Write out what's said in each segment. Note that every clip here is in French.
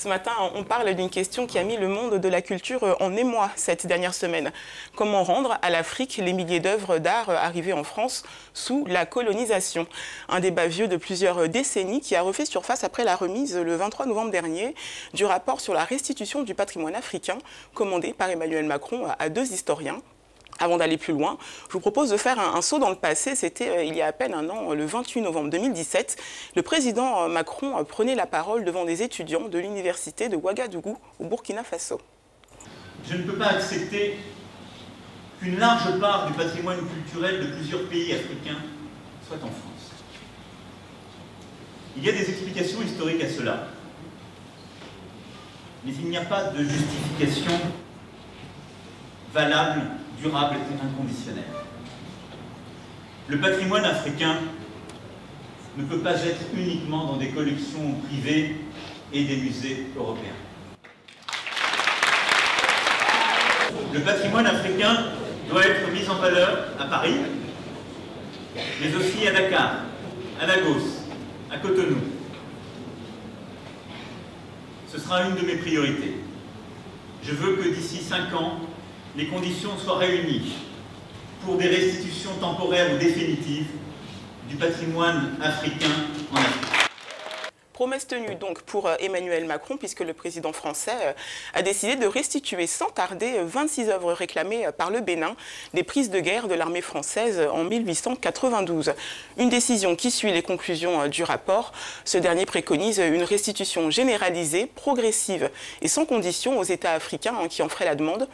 Ce matin, on parle d'une question qui a mis le monde de la culture en émoi cette dernière semaine. Comment rendre à l'Afrique les milliers d'œuvres d'art arrivées en France sous la colonisation? Un débat vieux de plusieurs décennies qui a refait surface après la remise le 23 novembre dernier du rapport sur la restitution du patrimoine africain commandé par Emmanuel Macron à deux historiens. Avant d'aller plus loin, je vous propose de faire un saut dans le passé. C'était il y a à peine un an, le 28 novembre 2017. Le président Macron prenait la parole devant des étudiants de l'université de Ouagadougou au Burkina Faso. Je ne peux pas accepter qu'une large part du patrimoine culturel de plusieurs pays africains soit en France. Il y a des explications historiques à cela, mais il n'y a pas de justification valable, durable et inconditionnelle. Le patrimoine africain ne peut pas être uniquement dans des collections privées et des musées européens. Le patrimoine africain doit être mis en valeur à Paris, mais aussi à Dakar, à Lagos, à Cotonou. Ce sera une de mes priorités. Je veux que d'ici 5 ans, les conditions soient réunies pour des restitutions temporaires ou définitives du patrimoine africain en Afrique. Promesse tenue donc pour Emmanuel Macron, puisque le président français a décidé de restituer sans tarder 26 œuvres réclamées par le Bénin, des prises de guerre de l'armée française en 1892. Une décision qui suit les conclusions du rapport. Ce dernier préconise une restitution généralisée, progressive et sans condition aux États africains qui en feraient la demande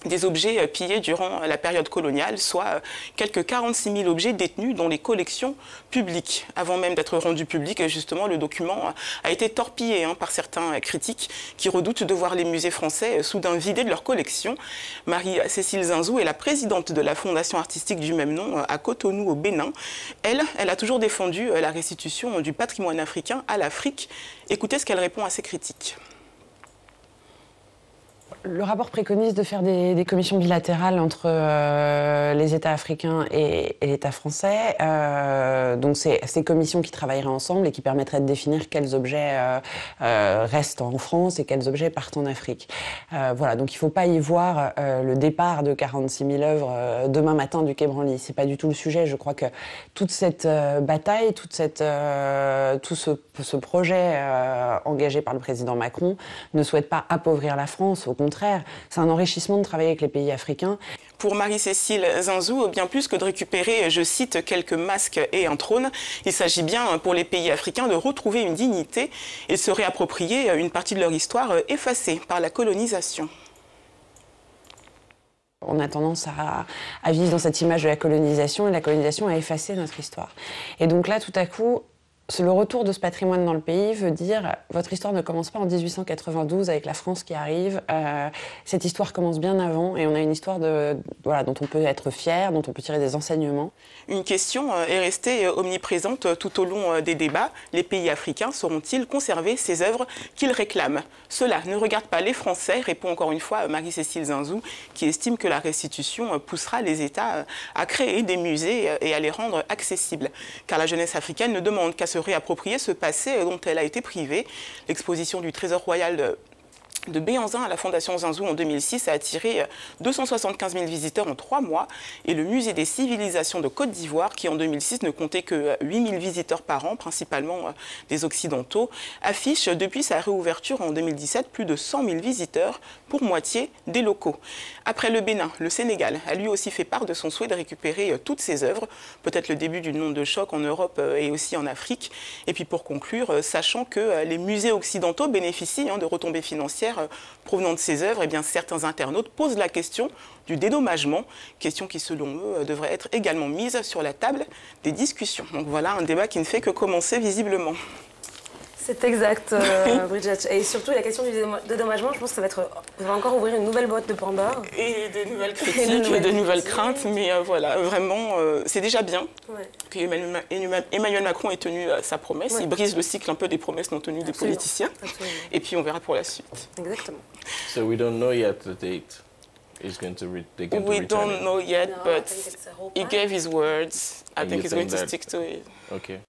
des objets pillés durant la période coloniale, soit quelques 46 000 objets détenus dans les collections publiques. Avant même d'être rendu public, justement, le document a été torpillé par certains critiques qui redoutent de voir les musées français soudain vidés de leurs collections. Marie-Cécile Zinzou est la présidente de la fondation artistique du même nom à Cotonou, au Bénin. Elle a toujours défendu la restitution du patrimoine africain à l'Afrique. Écoutez ce qu'elle répond à ces critiques. Le rapport préconise de faire des commissions bilatérales entre les États africains et l'État français. Donc c'est ces commissions qui travailleraient ensemble et qui permettraient de définir quels objets restent en France et quels objets partent en Afrique. Voilà, donc il ne faut pas y voir le départ de 46 000 œuvres demain matin du Quai Branly. C'est pas du tout le sujet. Je crois que toute cette bataille, tout ce projet engagé par le président Macron ne souhaite pas appauvrir la France. Au contraire, c'est un enrichissement de travailler avec les pays africains. Pour Marie-Cécile Zinzou, bien plus que de récupérer, je cite, quelques masques et un trône, il s'agit bien pour les pays africains de retrouver une dignité et de se réapproprier une partie de leur histoire effacée par la colonisation. On a tendance à vivre dans cette image de la colonisation, et la colonisation a effacé notre histoire. Et donc là, tout à coup, le retour de ce patrimoine dans le pays veut dire votre histoire ne commence pas en 1892 avec la France qui arrive. Cette histoire commence bien avant et on a une histoire dont on peut être fier, dont on peut tirer des enseignements. Une question est restée omniprésente tout au long des débats. Les pays africains sauront-ils conserver ces œuvres qu'ils réclament? Cela ne regarde pas les Français, répond encore une fois Marie-Cécile Zinzou, qui estime que la restitution poussera les États à créer des musées et à les rendre accessibles. Car la jeunesse africaine ne demande qu'à se réapproprier ce passé dont elle a été privée. L'exposition du Trésor royal de Béhanzin à la Fondation Zinzou en 2006 a attiré 275 000 visiteurs en 3 mois et le Musée des civilisations de Côte d'Ivoire, qui en 2006 ne comptait que 8 000 visiteurs par an, principalement des Occidentaux, affiche depuis sa réouverture en 2017 plus de 100 000 visiteurs, pour moitié des locaux. Après le Bénin, le Sénégal a lui aussi fait part de son souhait de récupérer toutes ses œuvres, peut-être le début d'une onde de choc en Europe et aussi en Afrique. Et puis pour conclure, sachant que les musées occidentaux bénéficient de retombées financières provenant de ces œuvres, eh bien, certains internautes posent la question du dédommagement, question qui selon eux devrait être également mise sur la table des discussions. Donc voilà un débat qui ne fait que commencer visiblement. C'est exact, Bridget. Et surtout, la question du dédommagement, je pense que ça va encore ouvrir une nouvelle boîte de Pandore. Et de nouvelles critiques, et de nouvelles craintes. Mais voilà, vraiment, c'est déjà bien qu'Emmanuel Macron ait tenu sa promesse. Ouais. Il brise le cycle un peu des promesses non tenues des politiciens. Absolument. Et puis, on verra pour la suite. Exactement. So we don't know yet the date. He's going to we don't know yet, but he gave his words. I think he's going to stick to it. Okay.